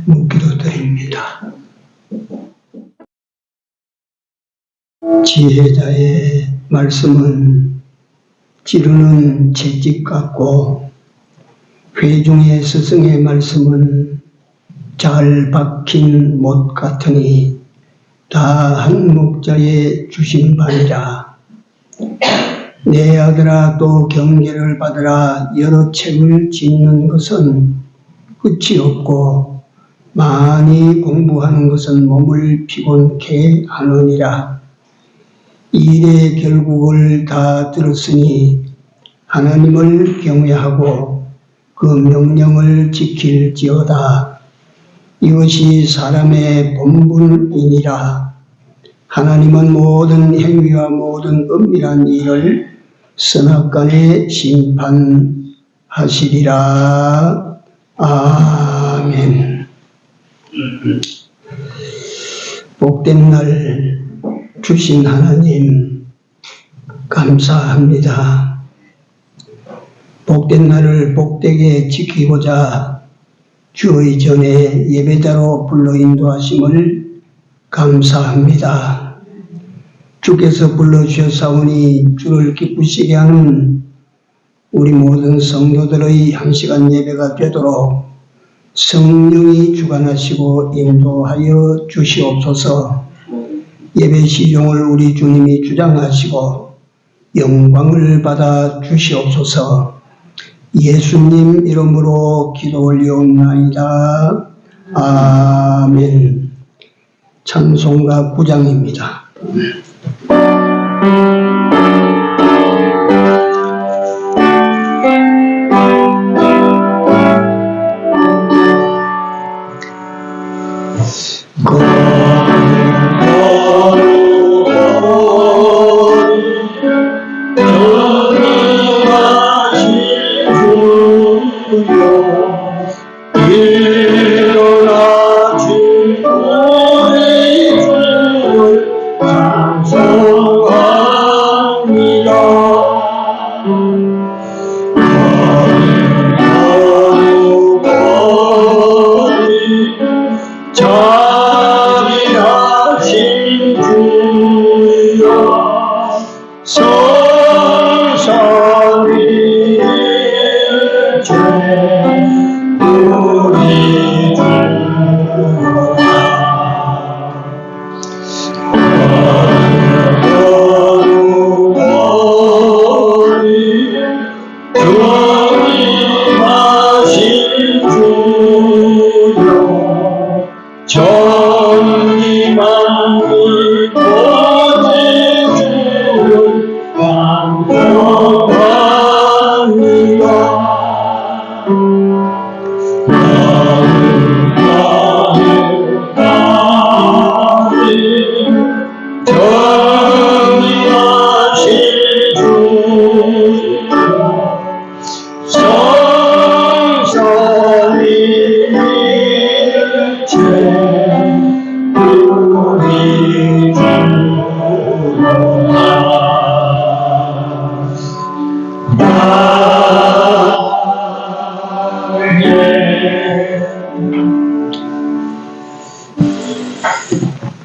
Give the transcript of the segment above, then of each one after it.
묻기도 드립니다. 지혜자의 말씀은 찌르는 채찍 같고 회중의 스승의 말씀은 잘 박힌 못 같으니 다 한 목자의 주신 바니라. 내 아들아 또 경계를 받으라. 여러 책을 짓는 것은 끝이 없고 많이 공부하는 것은 몸을 피곤케 하느니라. 일의 결국을 다 들었으니 하나님을 경외하고 그 명령을 지킬지어다. 이것이 사람의 본분이니라. 하나님은 모든 행위와 모든 은밀한 일을 선악간에 심판하시리라. 아멘. 복된 날 주신 하나님 감사합니다. 복된 날을 복되게 지키고자 주의 전에 예배자로 불러 인도하심을 감사합니다. 주께서 불러주셨사오니 주를 기쁘시게 하는 우리 모든 성도들의 한 시간 예배가 되도록 성령이 주관하시고 인도하여 주시옵소서. 예배 시종을 우리 주님이 주장하시고 영광을 받아 주시옵소서. 예수님 이름으로 기도 올리옵나이다. 아멘. 찬송가 9장입니다.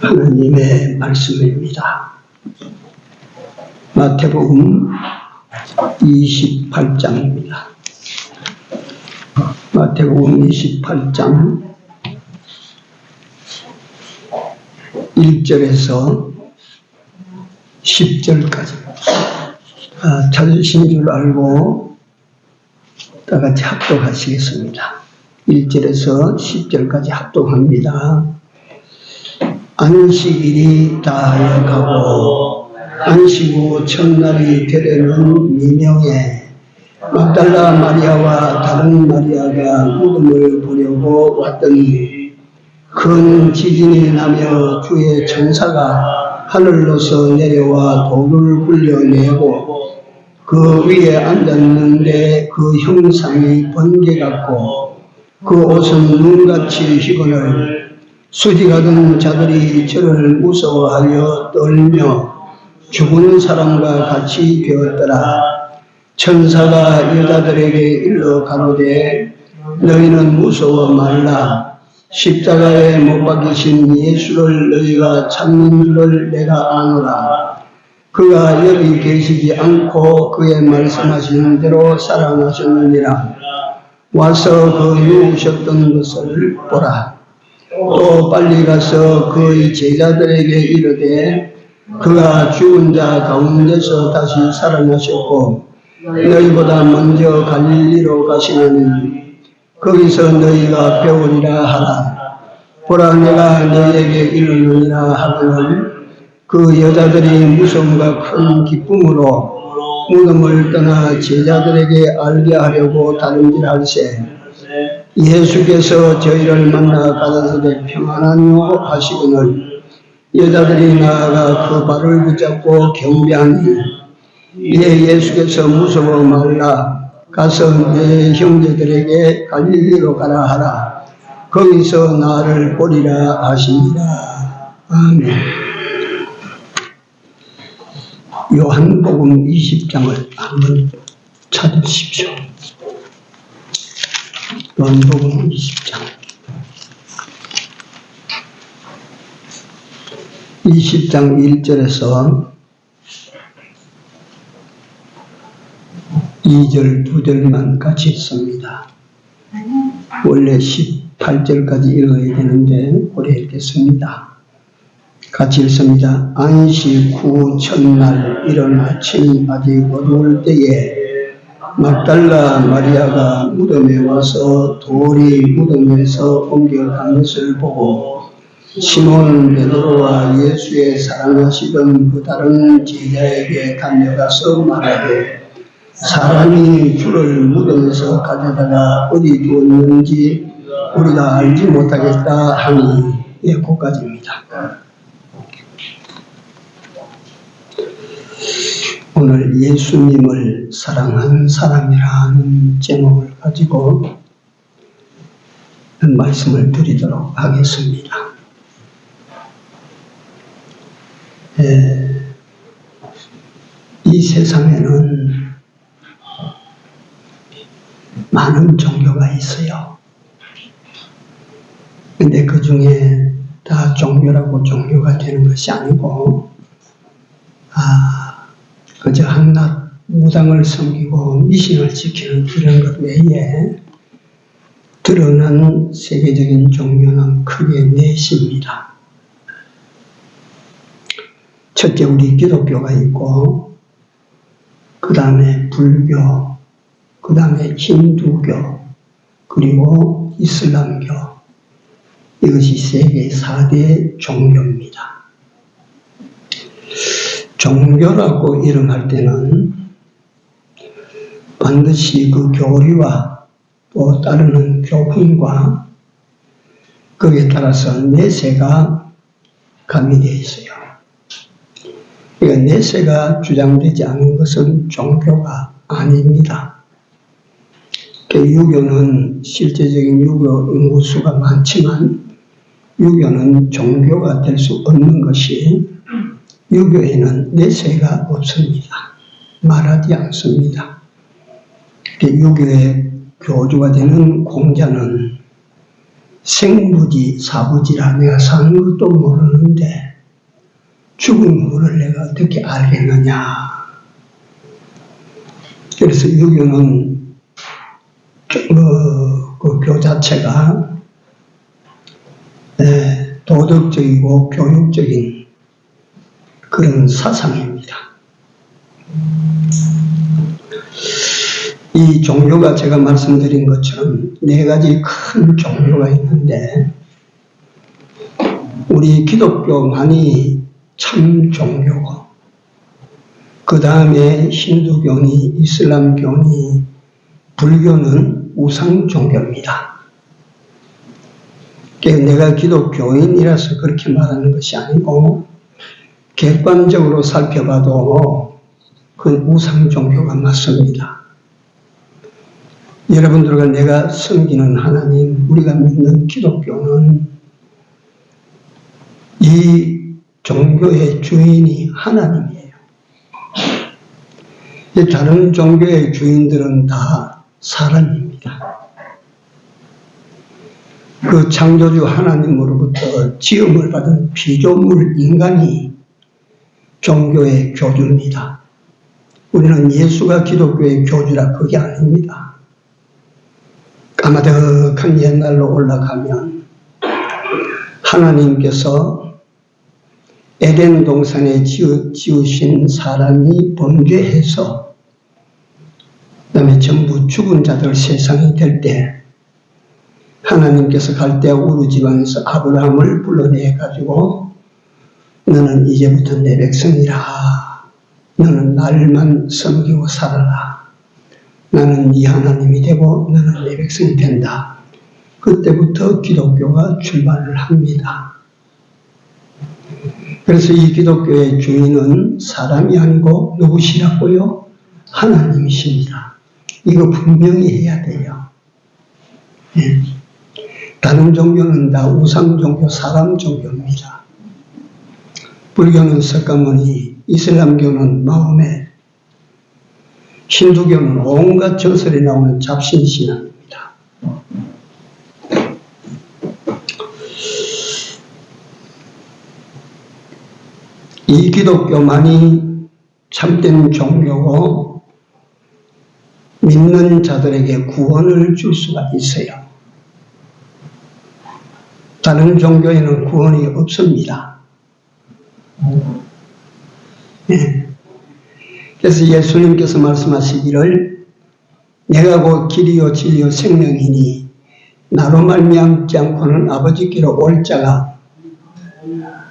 하나님의 말씀입니다. 마태복음 28장입니다. 마태복음 28장 1절에서 10절까지 찾으신 줄 알고 다 같이 합독하시겠습니다. 1절에서 10절까지 합독합니다. 안식일이 다하여가고 안식 후 첫날이 되려는 미명에 막달라 마리아와 다른 마리아가 무덤을 보려고 왔더니 큰 지진이 나며 주의 천사가 하늘로서 내려와 돌을 굴려내고 그 위에 앉았는데 그 형상이 번개 같고 그 옷은 눈같이 희거늘 수지가 든 자들이 저를 무서워하여 떨며 죽은 사람과 같이 되었더라. 천사가 여자들에게 일러 가로되 너희는 무서워 말라. 십자가에 못 박히신 예수를 너희가 찾는 줄을 내가 아노라. 그가 여기 계시지 않고 그의 말씀하시는 대로 사랑하셨느니라. 와서 그 누우셨던 것을 보라. 또 빨리 가서 그의 제자들에게 이르되 그가 죽은 자 가운데서 다시 살아나셨고 너희보다 먼저 갈릴리로 가시나니 거기서 너희가 배우리라 하라. 보라, 내가 너희에게 이르느니라 하거늘 그 여자들이 무서움과 큰 기쁨으로 무덤을 떠나 제자들에게 알게 하려고 다름질할세. 예수께서 저희를 만나 가다들에 평안하뇨 하시거늘 여자들이 나아가 그 발을 붙잡고 경배하니 이에 예수께서 무서워 말라. 가서 내 형제들에게 갈릴리로 가라 하라. 거기서 나를 보리라 하시니라. 아멘. 요한복음 20장을 한번 찾으십시오. 요한복음 20장. 20장 1절에서 2절, 2절만 같이 읽습니다. 원래 18절까지 읽어야 되는데 오래 읽겠습니다. 같이 읽습니다. 안식 후 첫날 이른 아침 아직 어두울 때에 막달라 마리아가 무덤에 와서 돌이 무덤에서 옮겨간 것을 보고 시몬 베드로와 예수의 사랑하시던 그 다른 제자에게 달려가서 말하되 사람이 주를 무덤에서 가져다가 어디 두었는지 우리가 알지 못하겠다 하니 여기까지입니다. 오늘 예수님을 사랑하는 사람이라는 제목을 가지고 말씀을 드리도록 하겠습니다. 이 세상에는 많은 종교가 있어요. 근데 그 중에 다 종교라고 종교가 되는 것이 아니고, 그저 한낱 무당을 섬기고 미신을 지키는 이런 것 외에 드러난 세계적인 종교는 크게 넷입니다. 첫째, 우리 기독교가 있고, 그 다음에 불교, 그 다음에 힌두교, 그리고 이슬람교. 이것이 세계 4대 종교입니다. 종교라고 이름할 때는 반드시 그 교리와 또 따르는 교훈과 거기에 따라서 내세가 가미되어 있어요. 그러니까 내세가 주장되지 않은 것은 종교가 아닙니다. 유교는 실제적인 유교 인구수가 많지만 유교는 종교가 될 수 없는 것이 유교에는 내세가 없습니다. 말하지 않습니다. 유교의 교주가 되는 공자는 생부지 사부지라 내가 사는 것도 모르는데 죽은 후를 내가 어떻게 알겠느냐. 그래서 유교는 그 교 자체가 도덕적이고 교육적인 그런 사상입니다. 이 종교가 제가 말씀드린 것처럼 4가지 큰 종교가 있는데 우리 기독교만이 참 종교고 그 다음에 힌두교니 이슬람교니 불교는 우상 종교입니다. 내가 기독교인이라서 그렇게 말하는 것이 아니고 객관적으로 살펴봐도 그건 우상 종교가 맞습니다. 여러분들과 내가 섬기는 하나님, 우리가 믿는 기독교는 이 종교의 주인이 하나님이에요. 다른 종교의 주인들은 다 사람입니다. 그 창조주 하나님으로부터 지음을 받은 피조물 인간이 종교의 교주입니다. 우리는 예수가 기독교의 교주라 그게 아닙니다. 까마득한 옛날로 올라가면 하나님께서 에덴 동산에 지으신 사람이 범죄해서 그다음에 전부 죽은 자들 세상이 될 때 하나님께서 갈대아 우르 지방에서 아브라함을 불러내 가지고 너는 이제부터 내 백성이라. 너는 날만 섬기고 살아라. 나는 네 하나님이 되고 너는 내 백성이 된다. 그때부터 기독교가 출발을 합니다. 그래서 이 기독교의 주인은 사람이 아니고 누구시라고요? 하나님이십니다. 이거 분명히 해야 돼요. 네. 다른 종교는 다 우상 종교, 사람 종교입니다. 불교는 석가모니, 이슬람교는 마호메, 힌두교는 온갖 전설에 나오는 잡신신앙입니다. 이 기독교만이 참된 종교고 믿는 자들에게 구원을 줄 수가 있어요. 다른 종교에는 구원이 없습니다. 네. 그래서 예수님께서 말씀하시기를 내가 곧 길이요 진리요 생명이니 나로 말미암지 않고는 아버지께로 올 자가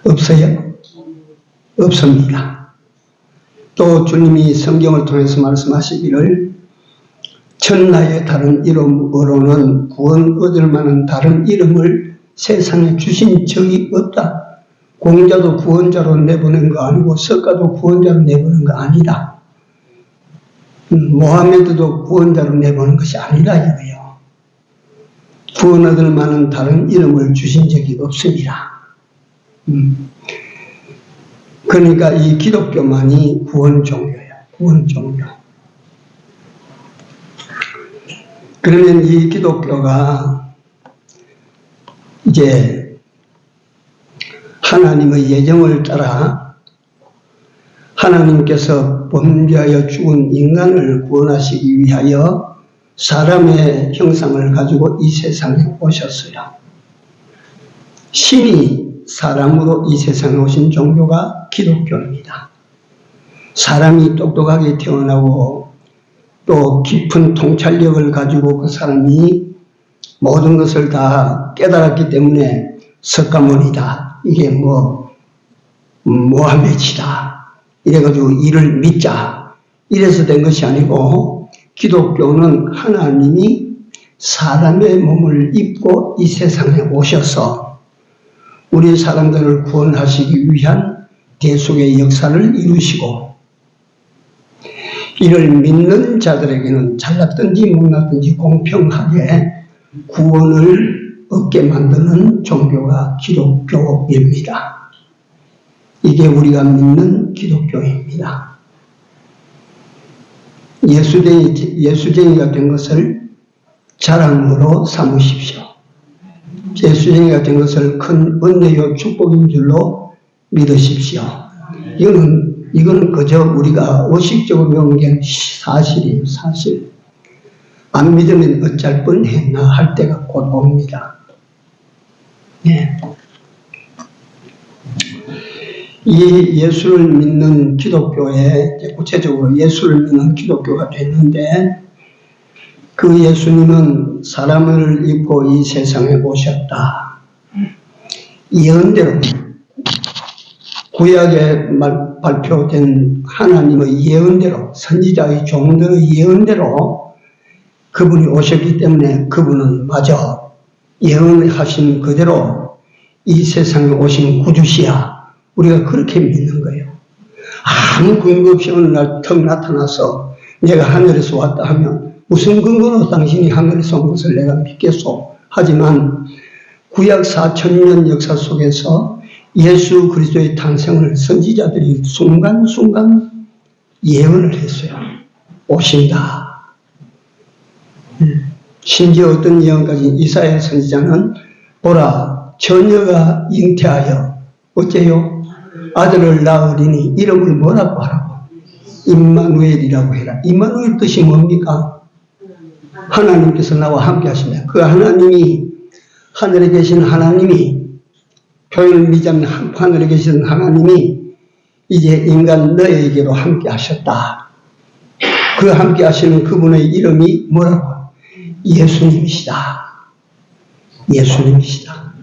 없어요? 없습니다. 또 주님이 성경을 통해서 말씀하시기를 천하의 다른 이름으로는 구원 얻을 만한 다른 이름을 세상에 주신 적이 없다. 공자도 구원자로 내보낸 거 아니고 석가도 구원자로 내보낸 거 아니다. 모하메드도 구원자로 내보낸 것이 아니다 이거예요. 구원 얻을 만한 다른 이름을 주신 적이 없습니다. 그러니까 이 기독교만이 구원 종교예요. 구원 종교. 그러면 이 기독교가 이제 하나님의 예정을 따라 하나님께서 범죄하여 죽은 인간을 구원하시기 위하여 사람의 형상을 가지고 이 세상에 오셨어요. 신이 사람으로 이 세상에 오신 종교가 기독교입니다. 사람이 똑똑하게 태어나고 또 깊은 통찰력을 가지고 그 사람이 모든 것을 다 깨달았기 때문에 석가모니다. 이게 모하메치다. 이래가지고 이를 믿자. 이래서 된 것이 아니고 기독교는 하나님이 사람의 몸을 입고 이 세상에 오셔서 우리 사람들을 구원하시기 위한 대속의 역사를 이루시고 이를 믿는 자들에게는 잘났든지 못났든지 공평하게 구원을 얻게 만드는 종교가 기독교입니다. 이게 우리가 믿는 기독교입니다. 예수쟁이가 된 것을 자랑으로 삼으십시오. 예수쟁이가 된 것을 큰 은혜요 축복인 줄로 믿으십시오. 이거는 그저 우리가 의식적으로 배운 게 사실이에요. 사실. 안 믿으면 어쩔 뻔했나 할 때가 곧 옵니다. 네. 이 예수를 믿는 기독교에 구체적으로 예수를 믿는 기독교가 됐는데 그 예수님은 사람을 입고 이 세상에 오셨다. 예언대로 구약에 발표된 하나님의 예언대로 선지자의 종들의 예언대로 그분이 오셨기 때문에 그분은 마저 예언하신 그대로 이 세상에 오신 구주시야. 우리가 그렇게 믿는 거예요. 아무 근거 없이 어느 날 턱 나타나서 내가 하늘에서 왔다 하면 무슨 근거로 당신이 하늘에서 온 것을 내가 믿겠소. 하지만 구약 4000년 역사 속에서 예수 그리스도의 탄생을 선지자들이 순간순간 예언을 했어요. 오신다. 심지어 어떤 예언까지 이사야 선지자는 보라, 처녀가 잉태하여 어째요? 아들을 낳으리니 이름을 뭐라고 하라고? 임마누엘이라고 해라. 임마누엘 뜻이 뭡니까? 하나님께서 나와 함께 하신다. 그 하나님이, 하늘에 계신 하나님이, 표현을 미자면 하늘에 계신 하나님이 이제 인간 너에게로 함께 하셨다. 그 함께 하시는 그분의 이름이 뭐라고? 예수님이시다. 예수님이시다.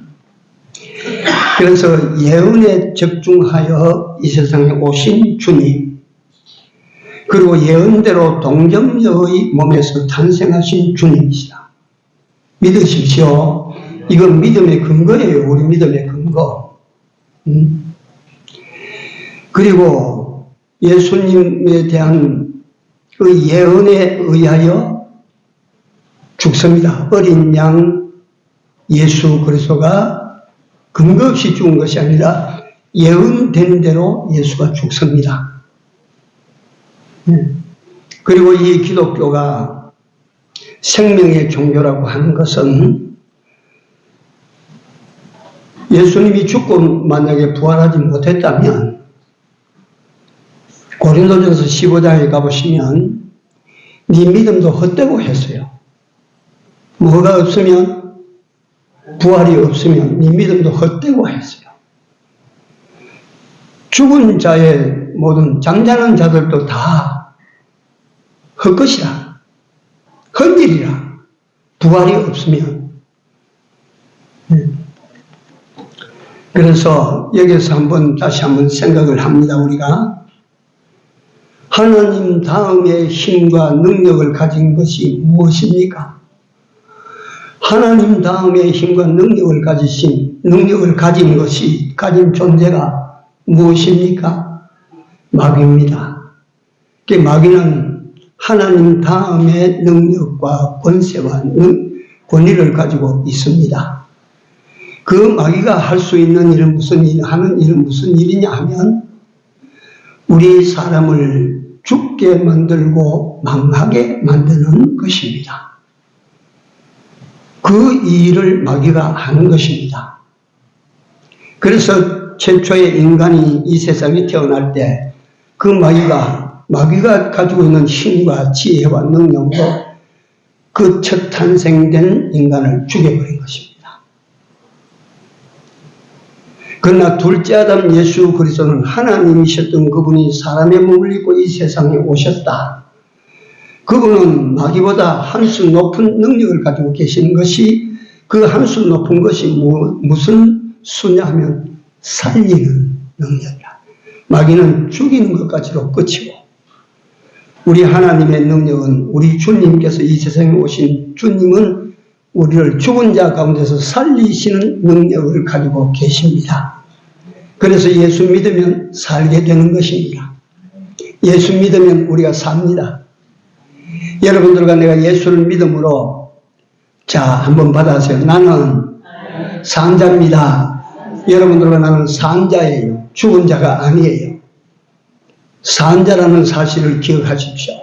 그래서 예언에 적중하여 이 세상에 오신 주님, 그리고 예언대로 동정녀의 몸에서 탄생하신 주님이시다. 믿으십시오. 이건 믿음의 근거예요. 우리 믿음의 근거. 그리고 예수님에 대한 그 예언에 의하여 죽습니다. 어린 양 예수 그리스도가 근거 없이 죽은 것이 아니라 예언된 대로 예수가 죽습니다. 그리고 이 기독교가 생명의 종교라고 하는 것은 예수님이 죽고 만약에 부활하지 못했다면 고린도전서 15장에 가보시면 네 믿음도 헛되고 했어요. 뭐가 없으면, 부활이 없으면 네 믿음도 헛되고 했어요. 죽은 자의 모든 잠자는 자들도 다 헛것이라, 헛일이라, 부활이 없으면. 그래서 여기서 다시 한번 생각을 합니다. 우리가 하나님 다음에 힘과 능력을 가진 것이 무엇입니까? 하나님 다음에 힘과 능력을 가진 것이, 가진 존재가 무엇입니까? 마귀입니다. 그 마귀는 하나님 다음에 능력과 권세와 권위를 가지고 있습니다. 그 마귀가 할 수 있는 일은 하는 일은 무슨 일이냐 하면, 우리 사람을 죽게 만들고 망하게 만드는 것입니다. 그 일을 마귀가 하는 것입니다. 그래서 최초의 인간이 이 세상에 태어날 때 그 마귀가 가지고 있는 힘과 지혜와 능력으로 그 첫 탄생된 인간을 죽여버린 것입니다. 그러나 둘째 아담 예수 그리스도는 하나님이셨던 그분이 사람의 몸을 입고 이 세상에 오셨다. 그분은 마귀보다 한 수 높은 능력을 가지고 계시는 것이, 그 한 수 높은 것이 무슨 수냐 하면 살리는 능력이다. 마귀는 죽이는 것까지로 끝이고, 우리 하나님의 능력은, 우리 주님께서 이 세상에 오신 주님은 우리를 죽은 자 가운데서 살리시는 능력을 가지고 계십니다. 그래서 예수 믿으면 살게 되는 것입니다. 예수 믿으면 우리가 삽니다. 여러분들과 내가 예수를 믿음으로, 자, 한번 받아세요. 나는 산자입니다. 여러분들과 나는 산자예요. 죽은 자가 아니에요. 산자라는 사실을 기억하십시오.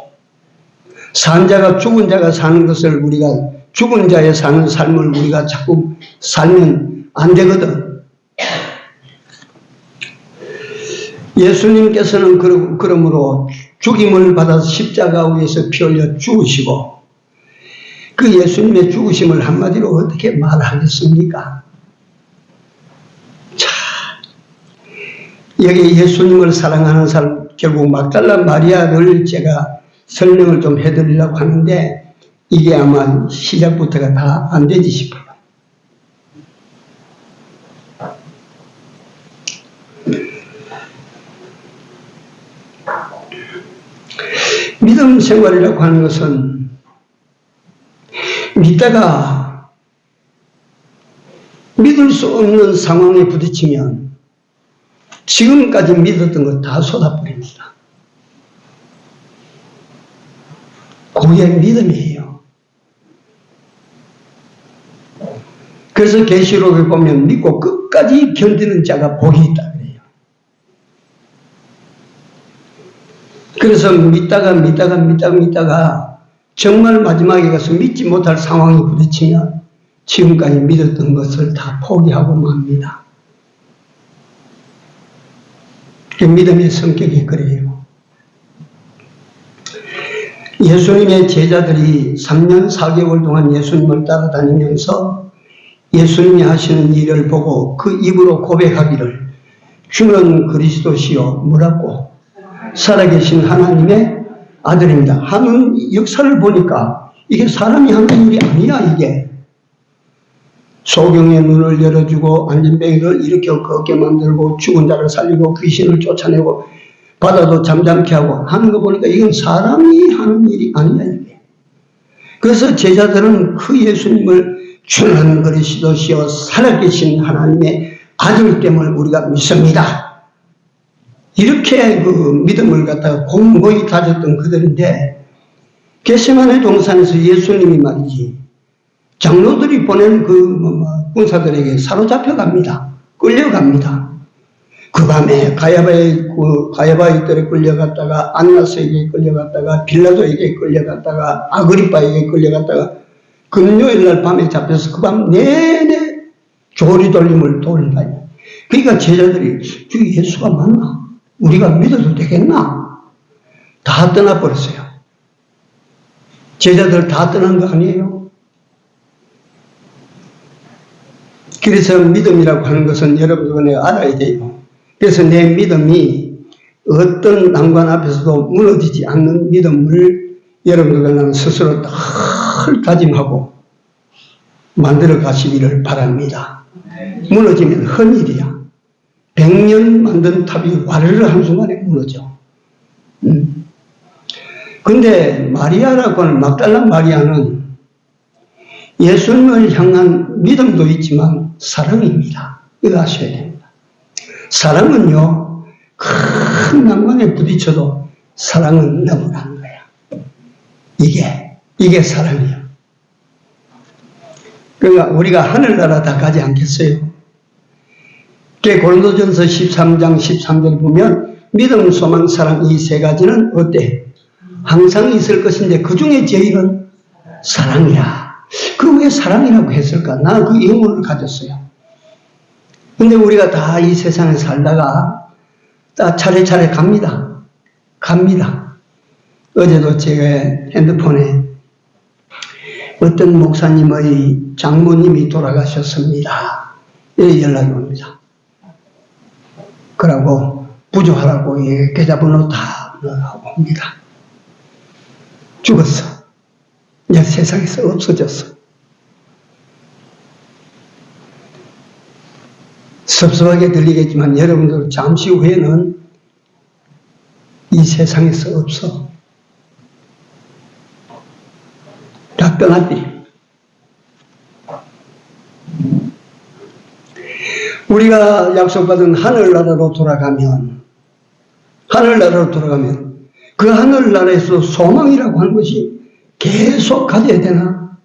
산자가, 죽은 자가 사는 것을 우리가, 죽은 자의 사는 삶을 우리가 자꾸 살면 안 되거든. 예수님께서는 그러므로 죽임을 받아서 십자가 위에서 피 흘려 죽으시고, 그 예수님의 죽으심을 한마디로 어떻게 말하겠습니까? 자, 여기 예수님을 사랑하는 사람, 결국 막달라 마리아를 제가 설명을 좀 해드리려고 하는데, 이게 아마 시작부터가 다 안 되지 싶어요. 믿음 생활이라고 하는 것은 믿다가 믿을 수 없는 상황에 부딪히면 지금까지 믿었던 거 다 쏟아버립니다. 그게 믿음이에요. 그래서 계시록에 보면 믿고 끝까지 견디는 자가 복이 있다 그래요. 그래서 믿다가 정말 마지막에 가서 믿지 못할 상황이 부딪히면 지금까지 믿었던 것을 다 포기하고 맙니다. 그 믿음의 성격이 그래요. 예수님의 제자들이 3년 4개월 동안 예수님을 따라다니면서 예수님이 하시는 일을 보고 그 입으로 고백하기를 주는 그리스도시요 뭐라고? 살아계신 하나님의 아들입니다 하는 역사를 보니까 이게 사람이 하는 일이 아니야. 이게 소경의 눈을 열어주고 안진뱅이를 일으켜 걷게 만들고 죽은 자를 살리고 귀신을 쫓아내고 바다도 잠잠케 하고 하는 거 보니까 이건 사람이 하는 일이 아니야. 이게. 그래서 제자들은 그 예수님을 주는 그리스도시요 살아계신 하나님의 아들됨을 우리가 믿습니다. 이렇게 그 믿음을 갖다가 공고히 가졌던 그들인데 겟세마네 동산에서 예수님이 말이지 장로들이 보낸 그 군사들에게 사로잡혀 갑니다. 끌려갑니다. 그 밤에 가야바의 뜰에 끌려갔다가 안나스에게 끌려갔다가 빌라도에게 끌려갔다가 아그리빠에게 끌려갔다가 금요일날 밤에 잡혀서 그 밤 내내 조리돌림을 돌린다. 그러니까 제자들이 저 예수가 맞나? 우리가 믿어도 되겠나? 다 떠나버렸어요. 제자들 다 떠난 거 아니에요? 그래서 믿음이라고 하는 것은 여러분들은 알아야 돼요. 그래서 내 믿음이 어떤 난관 앞에서도 무너지지 않는 믿음을 여러분들은 스스로 늘 다짐하고 만들어 가시기를 바랍니다. 무너지면 헌일이야. 100년 만든 탑이 와르르 한순간에 무너져. 근데 마리아라고 하는 막달라 마리아는 예수님을 향한 믿음도 있지만 사랑입니다. 이거 아셔야 됩니다. 사랑은요, 큰 난관에 부딪혀도 사랑은 넘어가는 거야. 이게 사랑이에요. 그러니까 우리가 하늘나라 다 가지 않겠어요? 고린도전서 13장 13절 보면 믿음, 소망, 사랑 이 세 가지는 어때? 항상 있을 것인데 그 중에 제일은 사랑이야. 그 왜 사랑이라고 했을까? 나 그 영혼을 가졌어요. 근데 우리가 다 이 세상에 살다가 다 차례차례 갑니다. 어제도 제가 핸드폰에 어떤 목사님의 장모님이 돌아가셨습니다. 이렇게 연락이 옵니다. 그러고 부조하라고 계좌번호 다 넣어가고 옵니다. 죽었어. 이제 세상에서 없어졌어. 섭섭하게 들리겠지만 여러분들 잠시 후에는 이 세상에서 없어. 다 떠났지. 우리가 약속받은 하늘나라로 돌아가면 그 하늘나라에서 소망이라고 하는 것이 계속 가져야 되나?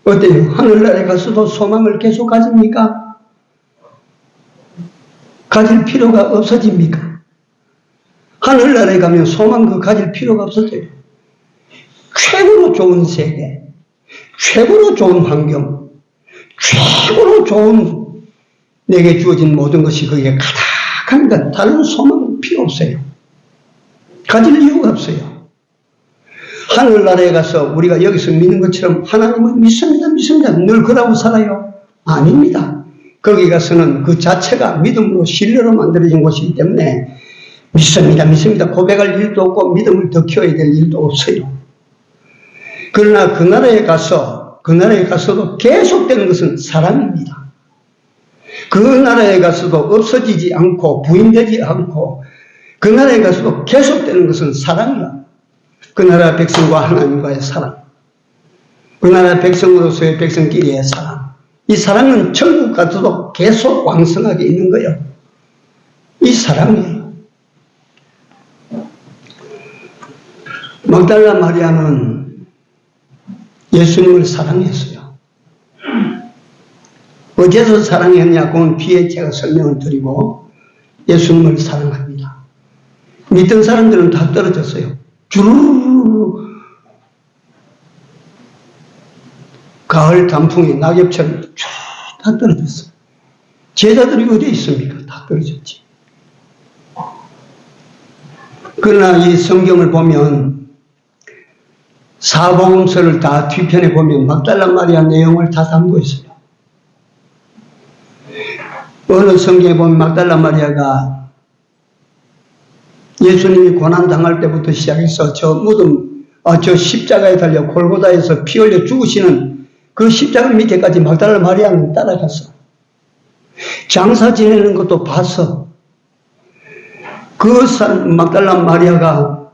어때요? 하늘나라에 가서도 소망을 계속 가집니까? 가질 필요가 없어집니까? 하늘나라에 가면 소망 가질 필요가 없어져요. 최고로 좋은 세계, 최고로 좋은 환경, 최고로 좋은 내게 주어진 모든 것이 거기에 가득합니다. 다른 소망은 필요 없어요. 가질 이유가 없어요. 하늘나라에 가서 우리가 여기서 믿는 것처럼 하나님을 믿습니다. 늘 그러고 살아요? 아닙니다. 거기 가서는 그 자체가 믿음으로 신뢰로 만들어진 곳이기 때문에 믿습니다. 고백할 일도 없고 믿음을 더 키워야 될 일도 없어요. 그러나 그 나라에 가서도 계속되는 것은 사랑입니다. 그 나라에 가서도 없어지지 않고 부인되지 않고 그 나라에 가서도 계속되는 것은 사랑이야. 그 나라 백성과 하나님과의 사랑, 그 나라 백성으로서의 백성끼리의 사랑, 이 사랑은 천국 가서도 계속 왕성하게 있는 거예요. 이 사랑이에요. 막달라 마리아는 예수님을 사랑했어요. 어째서 사랑했냐고는 뒤에 제가 설명을 드리고 예수님을 사랑합니다. 믿던 사람들은 다 떨어졌어요. 주르르 가을 단풍이 낙엽처럼 쫙 다 떨어졌어. 제자들이 어디 있습니까? 다 떨어졌지. 그러나 이 성경을 보면 사복음서를 다 뒤편에 보면 막달라 마리아 내용을 다 담고 있어요. 어느 성경에 보면 막달라 마리아가 예수님이 고난당할 때부터 시작해서 저 십자가에 달려 골고다에서 피 흘려 죽으시는 그 십자가 밑에까지 막달라 마리아는 따라갔어. 장사 지내는 것도 봤어. 그 막달라 마리아가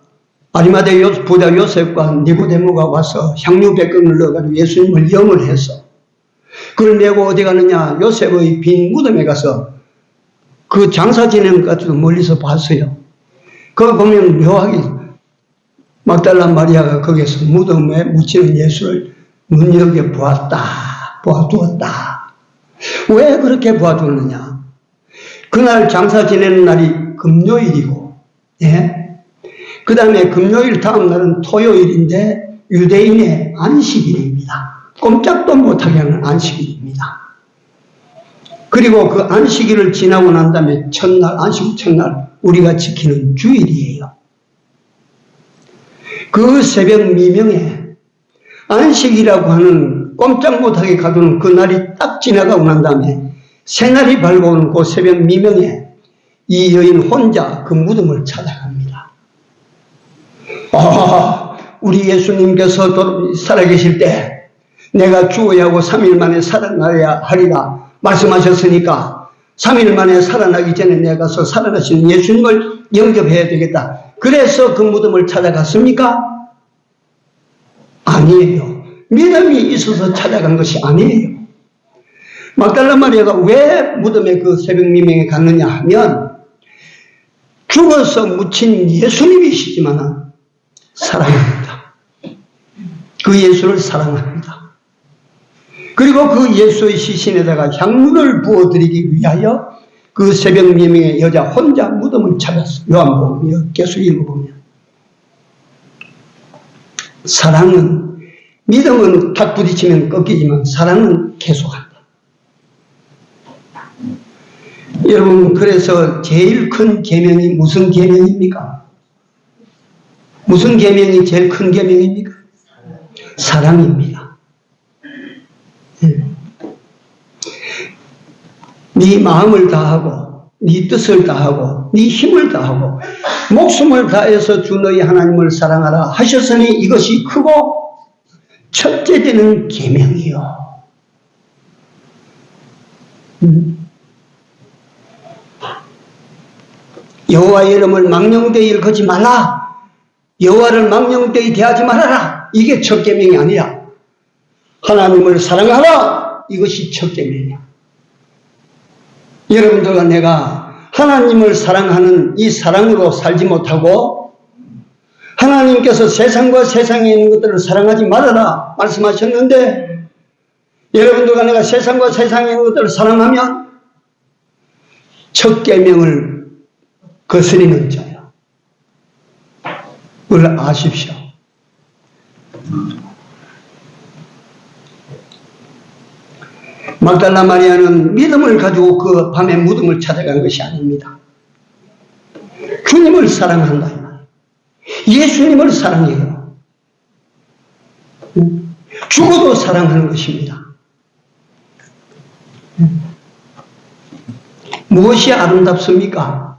아리마대 부자 요셉과 니고데모가 와서 향유 100건을 넣어가지고 예수님을 염을 했어. 그걸 메고 어디 가느냐? 요셉의 빈 무덤에 가서 그 장사 지내는 것 같아도 멀리서 봤어요. 그거 보면 묘하게 막달라 마리아가 거기서 무덤에 묻히는 예수를 보아두었다. 왜 그렇게 보아두었느냐? 그날 장사 지내는 날이 금요일이고, 예? 그 다음에 금요일 다음 날은 토요일인데 유대인의 안식일입니다. 꼼짝도 못하게 하는 안식일입니다. 그리고 그 안식일을 지나고 난 다음에 안식 첫날 우리가 지키는 주일이에요. 그 새벽 미명에 안식이라고 하는 꼼짝 못하게 가두는 그 날이 딱 지나가고 난 다음에 새날이 밝아오는 그 새벽 미명에 이 여인 혼자 그 무덤을 찾아갑니다. 우리 예수님께서 살아계실 때 내가 죽어야 하고 3일 만에 살아나야 하리라 말씀하셨으니까 3일 만에 살아나기 전에 내가 가서 살아나시는 예수님을 영접해야 되겠다. 그래서 그 무덤을 찾아갔습니까? 아니에요. 믿음이 있어서 찾아간 것이 아니에요. 막달라 마리아가 왜 무덤에 그 새벽 미명에 갔느냐 하면 죽어서 묻힌 예수님이시지만 사랑합니다. 그 예수를 사랑합니다. 그리고 그 예수의 시신에다가 향유를 부어드리기 위하여 그 새벽 미명의 여자 혼자 무덤을 찾았어요. 요한복음 계속 읽어보면 사랑은, 믿음은 탁 부딪히면 꺾이지만 사랑은 계속한다. 여러분, 그래서 제일 큰 계명이 무슨 계명입니까? 무슨 계명이 제일 큰 계명입니까? 사랑입니다. 네 마음을 다하고 네 뜻을 다하고 네 힘을 다하고 목숨을 다해서 주 너희 하나님을 사랑하라 하셨으니 이것이 크고 첫째 되는 계명이요. 여호와의 이름을 망령되이 일컫지 말라. 여호와를 망령되이 대하지 말아라. 이게 첫 계명이 아니야. 하나님을 사랑하라. 이것이 첫 계명이야. 여러분들과 내가 하나님을 사랑하는 이 사랑으로 살지 못하고 하나님께서 세상과 세상에 있는 것들을 사랑하지 말아라 말씀하셨는데 여러분들과 내가 세상과 세상에 있는 것들을 사랑하면 첫 계명을 거스리는 자야. 그걸 아십시오. 막달라 마리아는 믿음을 가지고 그 밤에 무덤을 찾아간 것이 아닙니다. 주님을 사랑한다. 예수님을 사랑해요. 죽어도 사랑하는 것입니다. 무엇이 아름답습니까?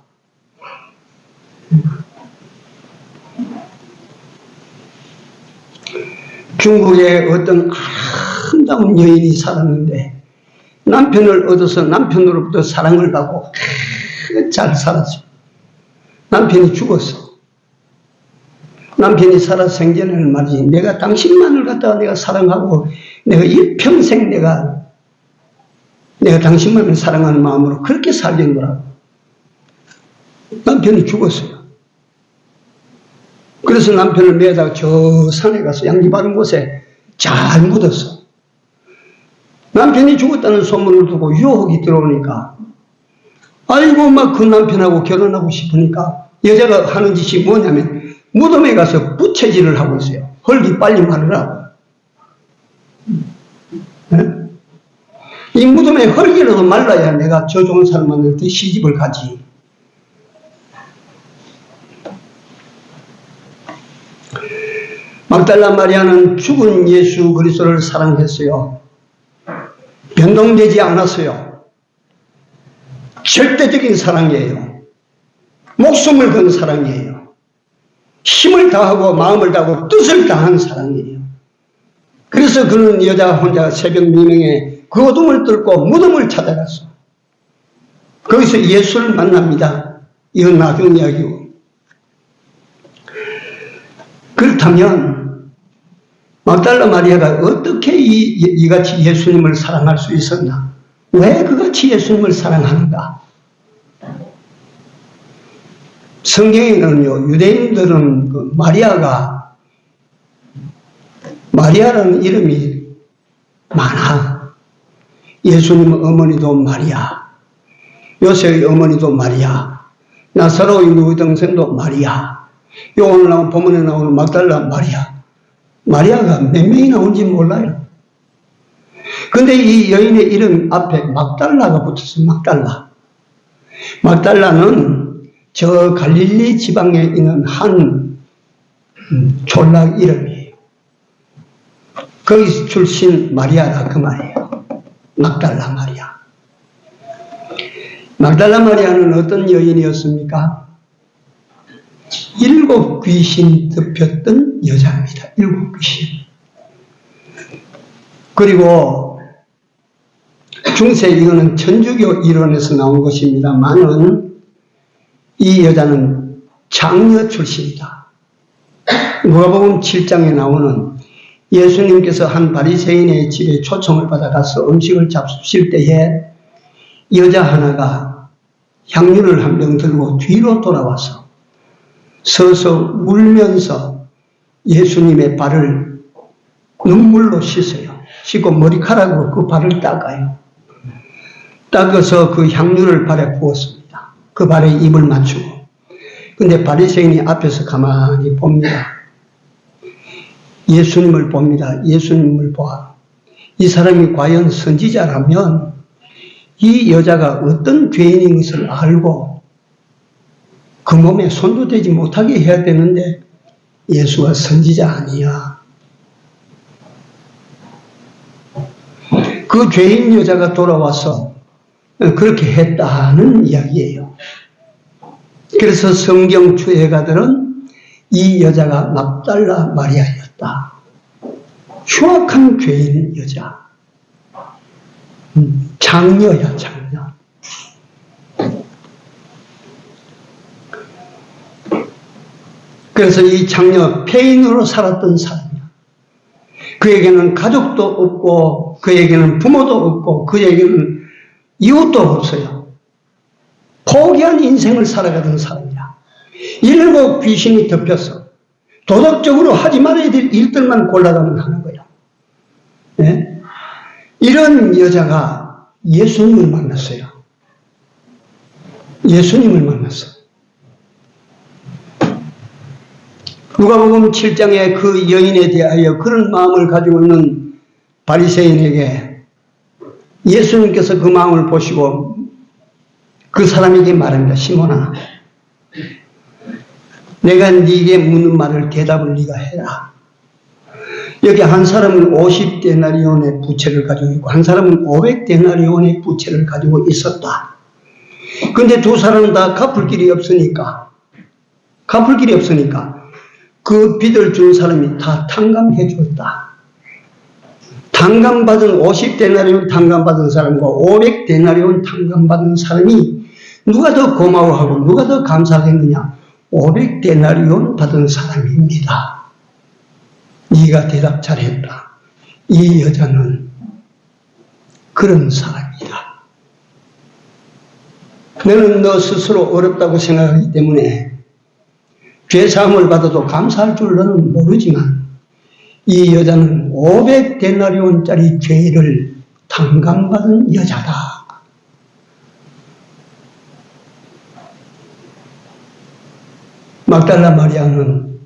중국에 어떤 아름다운 여인이 살았는데 남편을 얻어서 남편으로부터 사랑을 받고 잘 살았어요. 남편이 죽었어. 남편이 살아 생전에는 말이지 내가 당신만을 갖다가 내가 사랑하고 내가 일평생 내가 당신만을 사랑하는 마음으로 그렇게 살겠노라고. 남편이 죽었어요. 그래서 남편을 매다가 저 산에 가서 양지 바른 곳에 잘 묻었어. 남편이 죽었다는 소문을 두고 유혹이 들어오니까 아이고 막 그 남편하고 결혼하고 싶으니까 여자가 하는 짓이 뭐냐면 무덤에 가서 부채질을 하고 있어요. 헐기 빨리 마르라고. 예? 이 무덤에 흙이라도 말라야 내가 저 좋은 사람한테 시집을 가지. 막달라 마리아는 죽은 예수 그리스도를 사랑했어요. 변동되지 않았어요. 절대적인 사랑이에요. 목숨을 건 사랑이에요. 힘을 다하고 마음을 다하고 뜻을 다한 사랑이에요. 그래서 그는 여자 혼자 새벽 미명에 그 어둠을 뚫고 무덤을 찾아갔어. 거기서 예수를 만납니다. 이건 나중 이야기고. 그렇다면 막달라 마리아가 어떻게 이같이 예수님을 사랑할 수 있었나? 왜 그같이 예수님을 사랑하는가? 성경에는요, 유대인들은 그 마리아라는 이름이 많아. 예수님 어머니도 마리아, 요셉의 어머니도 마리아, 나사로의 유동생도 마리아, 오늘 나온 본문에 나오는 막달라 마리아가 몇 명이 나온지 몰라요. 근데 이 여인의 이름 앞에 막달라가 붙었어요. 막달라는 저 갈릴리 지방에 있는 한 촌락 이름이에요. 거기 출신 마리아라 그 말이에요. 막달라 마리아. 막달라 마리아는 어떤 여인이었습니까? 7 귀신 덮였던 여자입니다. 7 귀신. 그리고 중세 이거는 천주교 이론에서 나온 것입니다만은 이 여자는 장녀 출신이다. 누가복음 7장에 나오는 예수님께서 한 바리새인의 집에 초청을 받아가서 음식을 잡수실 때에 여자 하나가 향유를 한 병 들고 뒤로 돌아와서 서서 울면서 예수님의 발을 눈물로 씻어요. 씻고 머리카락으로 그 발을 닦아요. 닦아서 그 향유를 발에 부었습니다. 그 발에 입을 맞추고. 근데 바리새인이 앞에서 가만히 봅니다. 예수님을 봅니다. 예수님을 봐. 이 사람이 과연 선지자라면 이 여자가 어떤 죄인인 것을 알고 그 몸에 손도 대지 못하게 해야 되는데 예수가 선지자 아니야. 그 죄인 여자가 돌아와서 그렇게 했다는 이야기예요. 그래서 성경 주해가들은 이 여자가 막달라 마리아였다. 흉악한 죄인 여자. 장녀야, 장녀. 그래서 이 장녀 폐인으로 살았던 사람이야. 그에게는 가족도 없고 그에게는 부모도 없고 그에게는 이웃도 없어요. 포기한 인생을 살아가던 사람이야. 7 귀신이 덮여서 도덕적으로 하지 말아야 될 일들만 골라가면 하는 거야. 네? 이런 여자가 예수님을 만났어요. 예수님을 만났어. 누가복음 7장에 그 여인에 대하여 그런 마음을 가지고 있는 바리새인에게 예수님께서 그 마음을 보시고 그 사람에게 말합니다. 시몬아, 내가 네게 묻는 말을 대답을 네가 해라. 여기 한 사람은 50데나리온의 부채를 가지고 있고 한 사람은 500데나리온의 부채를 가지고 있었다. 근데 두 사람은 다 갚을 길이 없으니까 그 빚을 준 사람이 다 탕감해 줬다. 탕감받은 50데나리온 탕감받은 사람과 500데나리온 탕감받은 사람이 누가 더 고마워하고 누가 더 감사하겠느냐? 500데나리온 받은 사람입니다. 네가 대답 잘했다. 이 여자는 그런 사람이다. 너는 너 스스로 어렵다고 생각하기 때문에 죄사함을 받아도 감사할 줄 너는 모르지만 이 여자는 500데나리온짜리 죄를 탕감받은 여자다. 막달라 마리아는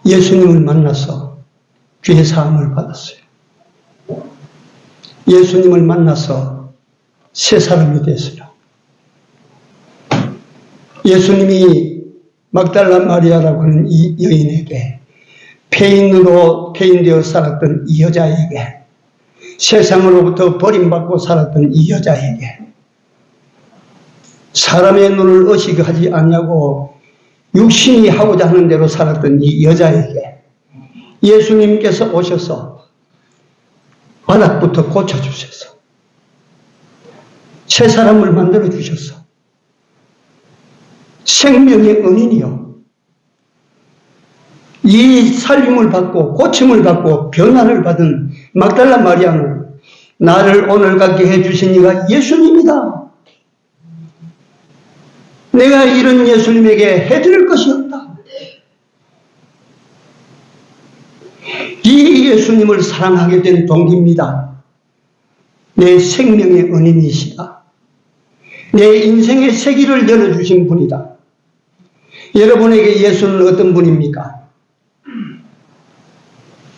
예수님을 만나서 죄사함을 받았어요. 예수님을 만나서 새 사람이 됐어요. 예수님이 mag달라 마리아라고 하는 이 여인에게 폐인되어 살았던 이 여자에게 세상으로부터 버림받고 살았던 이 여자에게 사람의 눈을 의식하지 아니하고 육신이 하고자 하는 대로 살았던 이 여자에게 예수님께서 오셔서 바닥부터 고쳐주셔서 새 사람을 만들어 주셔서 생명의 은인이요. 이 살림을 받고 고침을 받고 변화를 받은 mag달라 마리아는 나를 오늘 갖게 해주신 이가 예수님이다. 내가 이런 예수님에게 해드릴 것이 없다. 이 예수님을 사랑하게 된 동기입니다. 내 생명의 은인이시다. 내 인생의 세기를 열어주신 분이다. 여러분에게 예수는 어떤 분입니까?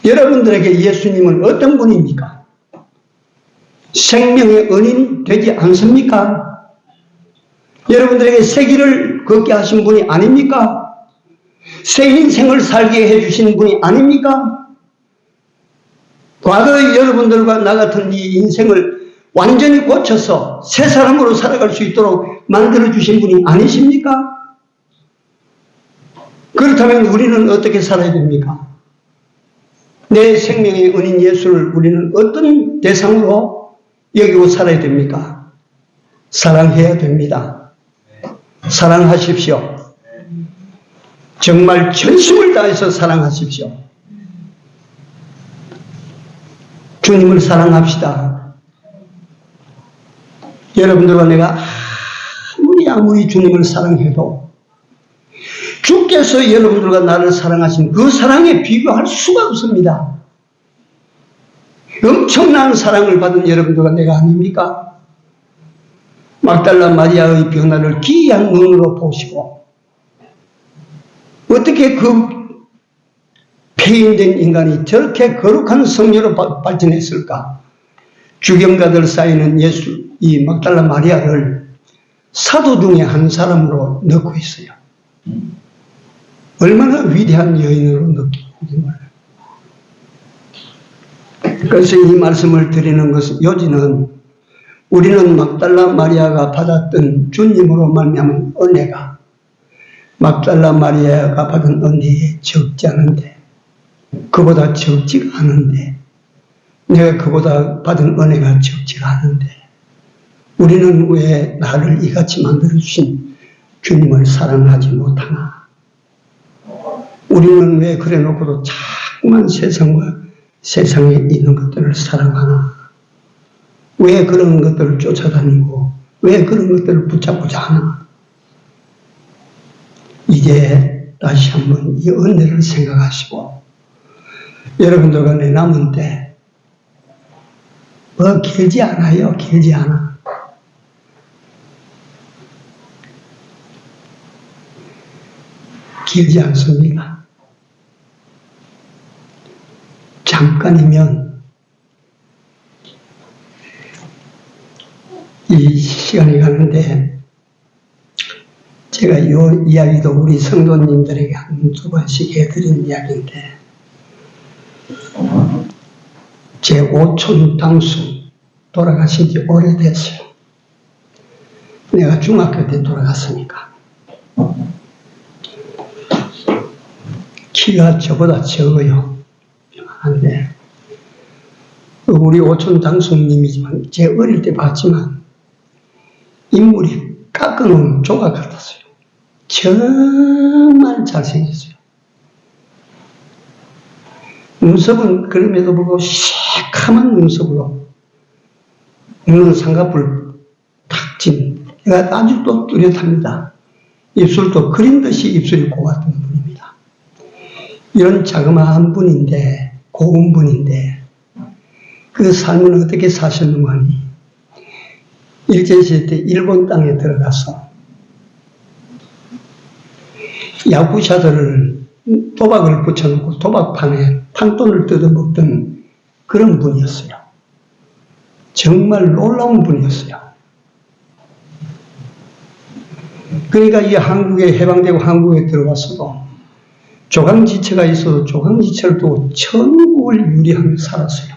여러분들에게 예수님은 어떤 분입니까? 생명의 은인 되지 않습니까? 여러분들에게 새 길을 걷게 하신 분이 아닙니까? 새 인생을 살게 해주신 분이 아닙니까? 과거 여러분들과 나 같은 이 인생을 완전히 고쳐서 새 사람으로 살아갈 수 있도록 만들어주신 분이 아니십니까? 그렇다면 우리는 어떻게 살아야 됩니까? 내 생명의 은인 예수를 우리는 어떤 대상으로 여기고 살아야 됩니까? 사랑해야 됩니다. 사랑하십시오. 정말 전심을 다해서 사랑하십시오. 주님을 사랑합시다. 여러분들과 내가 아무리 주님을 사랑해도 주께서 여러분들과 나를 사랑하신 그 사랑에 비교할 수가 없습니다. 엄청난 사랑을 받은 여러분들과 내가 아닙니까? mag달라 마리아의 변화를 기이한 눈으로 보시고 어떻게 그 폐인된 인간이 저렇게 거룩한 성녀로 발전했을까? 주경가들 사이는 이 mag달라 마리아를 사도 중에 한 사람으로 넣고 있어요. 얼마나 위대한 여인으로 느끼는지 몰라요. 그래서 이 말씀을 드리는 것은 요지는 우리는 mag달라 마리아가 받았던 주님으로 말미암은 은혜가 mag달라 마리아가 받은 은혜에 적지 않은데 그보다 적지가 않은데 내가 그보다 받은 은혜가 적지가 않은데 우리는 왜 나를 이같이 만들어주신 주님을 사랑하지 못하나? 우리는 왜 그래 놓고도 자꾸만 세상에 있는 것들을 사랑하나? 왜 그런 것들을 쫓아다니고 왜 그런 것들을 붙잡고자 하나? 이제 다시 한번 이 은혜를 생각하시고 여러분들과 내 남은 때 뭐 길지 않아요. 길지 않아. 길지 않습니다. 잠깐이면 이 시간이 가는데 제가 이 이야기도 우리 성도님들에게 한두 번씩 해드린 이야기인데 제 오촌 당수 돌아가신 지 오래됐어요. 내가 중학교 때 돌아갔으니까. 키가 저보다 적어요. 한데 우리 오촌 당수님이지만 제 어릴 때 봤지만 인물이 깎아놓은 조각 같았어요. 정말 잘생겼어요. 눈썹은 그럼에도 불구하고 새카만 눈썹으로 눈은 쌍꺼풀 탁 진, 얘가 아직도 뚜렷합니다. 입술도 그린 듯이 입술이 고왔던 분입니다. 이런 자그마한 분인데, 고운 분인데, 그 삶을 어떻게 사셨는가 하니, 일제시대 때 일본 땅에 들어가서 야구샤들을 도박을 붙여놓고 도박판에 판돈을 뜯어먹던 그런 분이었어요. 정말 놀라운 분이었어요. 그러니까 이 한국에 해방되고 한국에 들어왔어도 조강지처가 있어도 조강지처를 두고 천국을 유리하며 살았어요.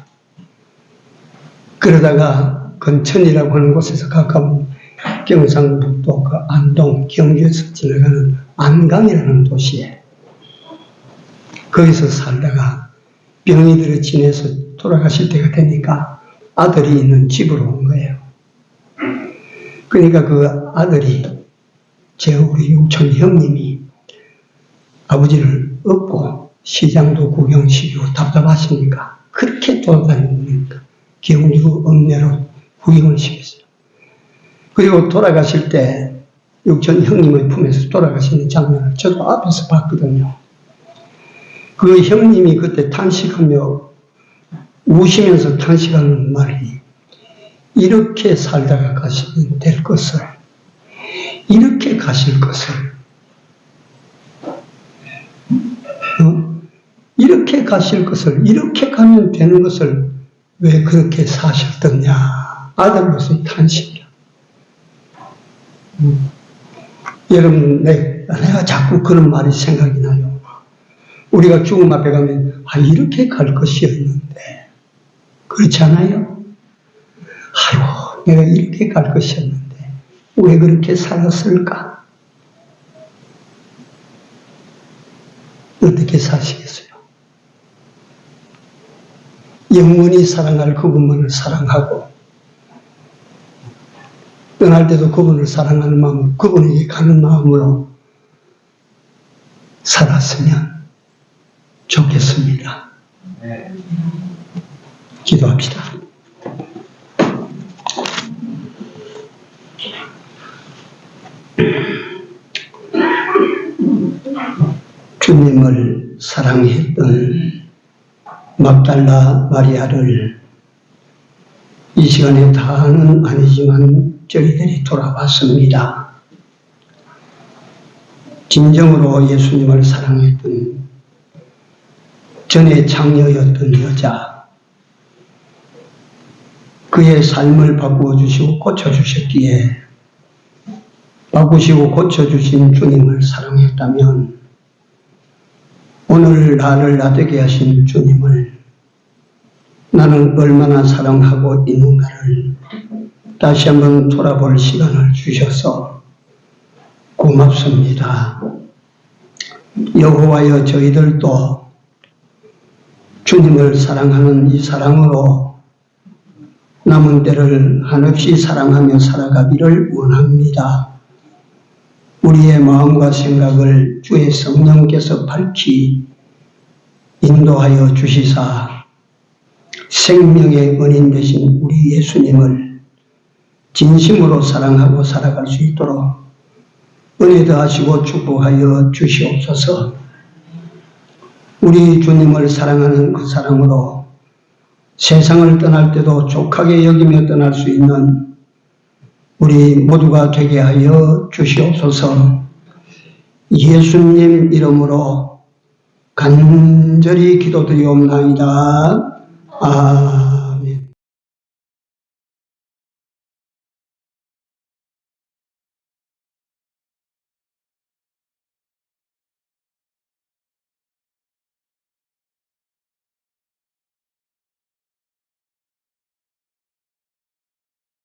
그러다가 건천이라고 하는 곳에서 가까운 경상북도 그 안동, 경주에서 지나가는 안강이라는 도시에 거기서 살다가 병이 들어 지내서 돌아가실 때가 되니까 아들이 있는 집으로 온 거예요. 그러니까 그 아들이 우리 육촌 형님이 아버지를 업고 시장도 구경시키고 답답하시니까 그렇게 돌아다니니까 경주 읍내로 구경을 시켰어요. 그리고 돌아가실 때 육촌 형님의 품에서 돌아가시는 장면을 저도 앞에서 봤거든요. 그 형님이 그때 탄식하며 우시면서 탄식하는 말이 이렇게 살다가 가시면 될 것을, 이렇게 가실 것을, 이렇게 가실 것을, 이렇게 가면 되는 것을 왜 그렇게 사셨더냐. 아들로서의 탄식이야. 여러분, 내가 자꾸 그런 말이 생각이 나요. 우리가 죽음 앞에 가면, 이렇게 갈 것이었는데. 그렇지 않아요? 아이고, 내가 이렇게 갈 것이었는데, 왜 그렇게 살았을까? 어떻게 사시겠어요? 영원히 사랑할 그분만을 사랑하고, 떠날 때도 그분을 사랑하는 마음, 그분에게 가는 마음으로 살았으면 좋겠습니다. 기도합시다. 주님을 사랑했던 막달라 마리아를 이 시간에 다는 아니지만 저희들이 돌아봤습니다. 진정으로 예수님을 사랑했던 전에 장녀였던 여자, 그의 삶을 바꾸어주시고 고쳐주셨기에 바꾸시고 고쳐주신 주님을 사랑했다면 오늘 나를 나되게 하신 주님을 나는 얼마나 사랑하고 있는가를 다시 한번 돌아볼 시간을 주셔서 고맙습니다. 여호와여, 저희들도 주님을 사랑하는 이 사랑으로 남은 때를 한없이 사랑하며 살아가기를 원합니다. 우리의 마음과 생각을 주의 성령께서 밝히 인도하여 주시사 생명의 원인 되신 우리 예수님을 진심으로 사랑하고 살아갈 수 있도록 은혜 더하시고 축복하여 주시옵소서. 우리 주님을 사랑하는 그 사랑으로 세상을 떠날 때도 족하게 여기며 떠날 수 있는 우리 모두가 되게 하여 주시옵소서. 예수님 이름으로 간절히 기도드리옵나이다. 아멘.